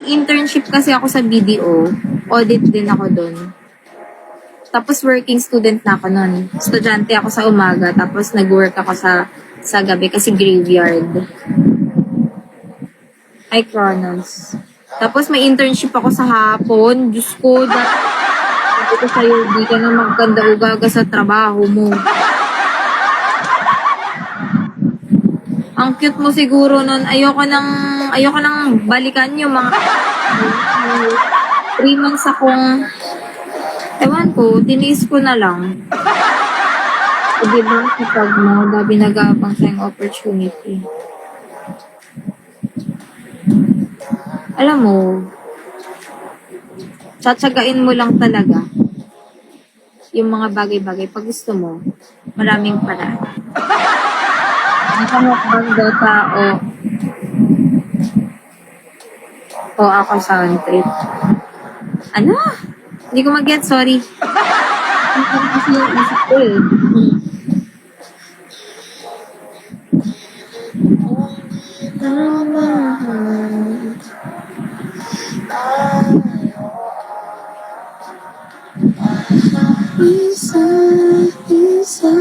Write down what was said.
nag-internship kasi ako sa BDO. Audit din ako doon. Tapos working student na ako noon. Estudyante ako sa umaga, tapos nag-work ako sa gabi kasi graveyard. Ay, Kronos. Tapos may internship ako sa hapon. Diyos ko, sabi ko sa'yo, di ka na magkanda-ugaga sa trabaho mo. Ang cute mo siguro nun. Ayoko nang balikan yung mga 3 months akong, ewan ko, tiniis ko na lang. O diba, kapag mo, gabi nagabang sa'yong opportunity. Alam mo, tsatsagain mo lang talaga yung mga bagay-bagay. Pag gusto mo, maraming paraan. Hindi ka mukbang daw tao o ako sound trip. Ano? Hindi ko mag-get, sorry. Hindi kasi yung isip ko eh. Isa